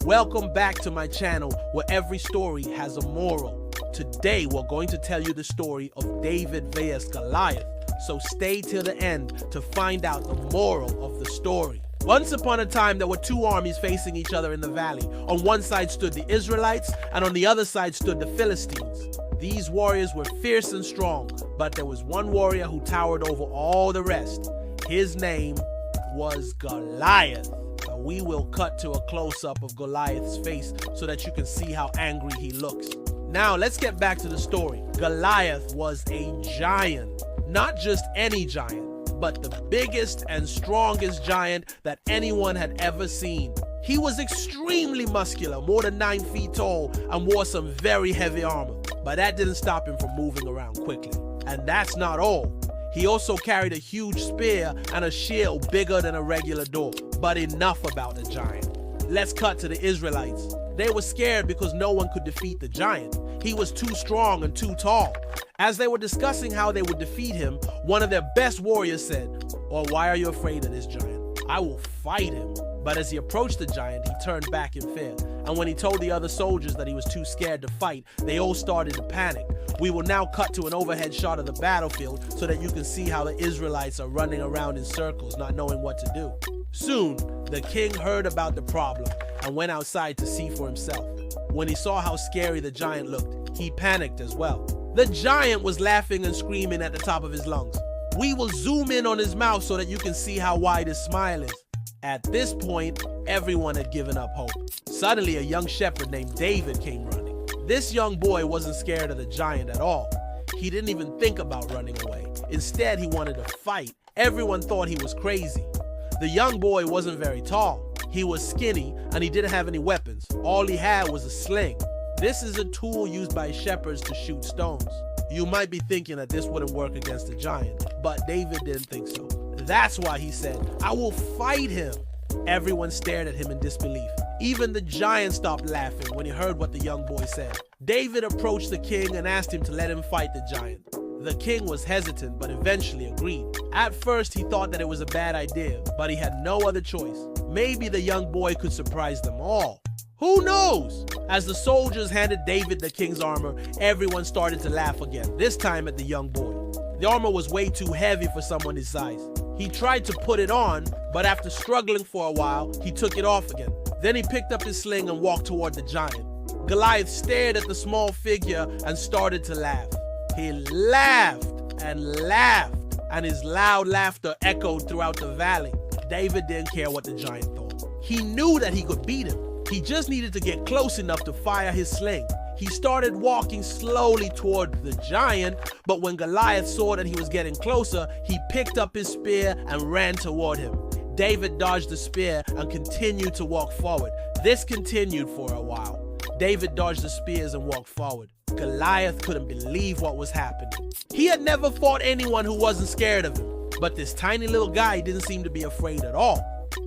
Welcome back to my channel where every story has a moral. Today we're going to tell you the story of David vs. Goliath, so stay till the end to find out the moral of the story. Once upon a time there were two armies facing each other in the valley. On one side stood the Israelites and on the other side stood the Philistines. These warriors were fierce and strong, but there was one warrior who towered over all the rest. His name was Goliath. We will cut to a close-up of Goliath's face so that you can see how angry he looks. Now let's get back to the story. Goliath was a giant. Not just any giant, but the biggest and strongest giant that anyone had ever seen. He was extremely muscular, more than 9 feet tall, and wore some very heavy armor. But that didn't stop him from moving around quickly. And that's not all. He also carried a huge spear and a shield bigger than a regular door. But enough about the giant. Let's cut to the Israelites. They were scared because no one could defeat the giant. He was too strong and too tall. As they were discussing how they would defeat him, one of their best warriors said, "Oh, why are you afraid of this giant? I will fight him." But as he approached the giant, he turned back in fear. And when he told the other soldiers that he was too scared to fight, they all started to panic. We will now cut to an overhead shot of the battlefield so that you can see how the Israelites are running around in circles, not knowing what to do. Soon, the king heard about the problem and went outside to see for himself. When he saw how scary the giant looked, he panicked as well. The giant was laughing and screaming at the top of his lungs. We will zoom in on his mouth so that you can see how wide his smile is. At this point, everyone had given up hope. Suddenly, a young shepherd named David came running. This young boy wasn't scared of the giant at all. He didn't even think about running away. Instead, he wanted to fight. Everyone thought he was crazy. The young boy wasn't very tall. He was skinny and he didn't have any weapons. All he had was a sling. This is a tool used by shepherds to shoot stones. You might be thinking that this wouldn't work against a giant, but David didn't think so. That's why he said, "I will fight him." Everyone stared at him in disbelief. Even the giant stopped laughing when he heard what the young boy said. David approached the king and asked him to let him fight the giant. The king was hesitant, but eventually agreed. At first, he thought that it was a bad idea, but he had no other choice. Maybe the young boy could surprise them all. Who knows? As the soldiers handed David the king's armor, everyone started to laugh again, this time at the young boy. The armor was way too heavy for someone his size. He tried to put it on, but after struggling for a while, he took it off again. Then he picked up his sling and walked toward the giant. Goliath stared at the small figure and started to laugh. He laughed, and his loud laughter echoed throughout the valley. David didn't care what the giant thought. He knew that he could beat him. He just needed to get close enough to fire his sling. He started walking slowly toward the giant, but when Goliath saw that he was getting closer, he picked up his spear and ran toward him. David dodged the spear and continued to walk forward. This continued for a while. David dodged the spears and walked forward. Goliath couldn't believe what was happening. He had never fought anyone who wasn't scared of him, but this tiny little guy didn't seem to be afraid at all.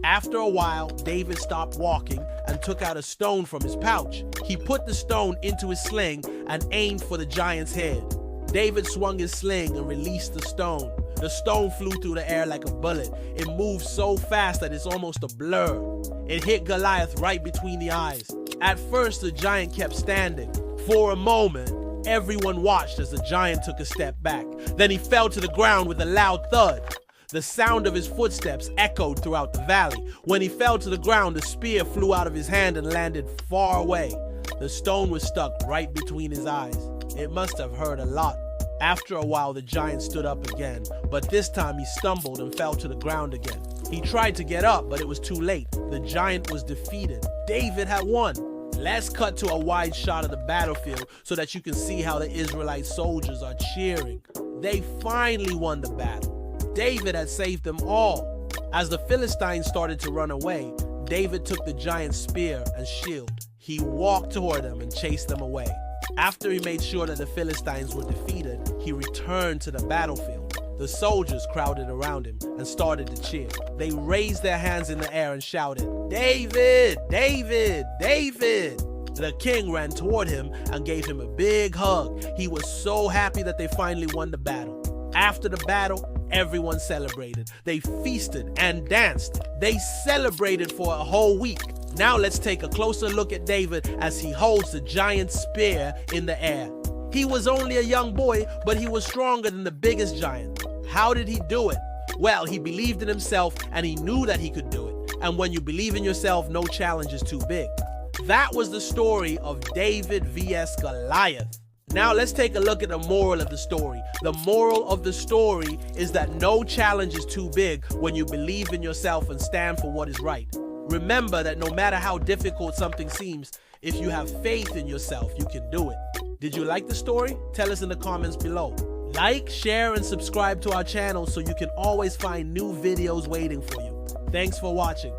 After a while, David stopped walking and took out a stone from his pouch. He put the stone into his sling and aimed for the giant's head. David swung his sling and released the stone. The stone flew through the air like a bullet. It moved so fast that it's almost a blur. It hit Goliath right between the eyes. At first, the giant kept standing. For a moment, everyone watched as the giant took a step back. Then he fell to the ground with a loud thud. The sound of his footsteps echoed throughout the valley. When he fell to the ground, the spear flew out of his hand and landed far away. The stone was stuck right between his eyes. It must have hurt a lot. After a while, the giant stood up again, but this time he stumbled and fell to the ground again. He tried to get up, but it was too late. The giant was defeated. David had won. Let's cut to a wide shot of the battlefield so that you can see how the Israelite soldiers are cheering. They finally won the battle. David had saved them all. As the Philistines started to run away, David took the giant's spear and shield. He walked toward them and chased them away. After he made sure that the Philistines were defeated, he returned to the battlefield. The soldiers crowded around him and started to cheer. They raised their hands in the air and shouted, "David! David! David!" The king ran toward him and gave him a big hug. He was so happy that they finally won the battle. After the battle, everyone celebrated. They feasted and danced. They celebrated for a whole week. Now let's take a closer look at David as he holds the giant spear in the air. He was only a young boy, but he was stronger than the biggest giant. How did he do it? Well, he believed in himself and he knew that he could do it. And when you believe in yourself, no challenge is too big. That was the story of David vs. Goliath. Now let's take a look at the moral of the story. The moral of the story is that no challenge is too big when you believe in yourself and stand for what is right. Remember that no matter how difficult something seems, if you have faith in yourself, you can do it. Did you like the story? Tell us in the comments below. Like, share, and subscribe to our channel so you can always find new videos waiting for you. Thanks for watching.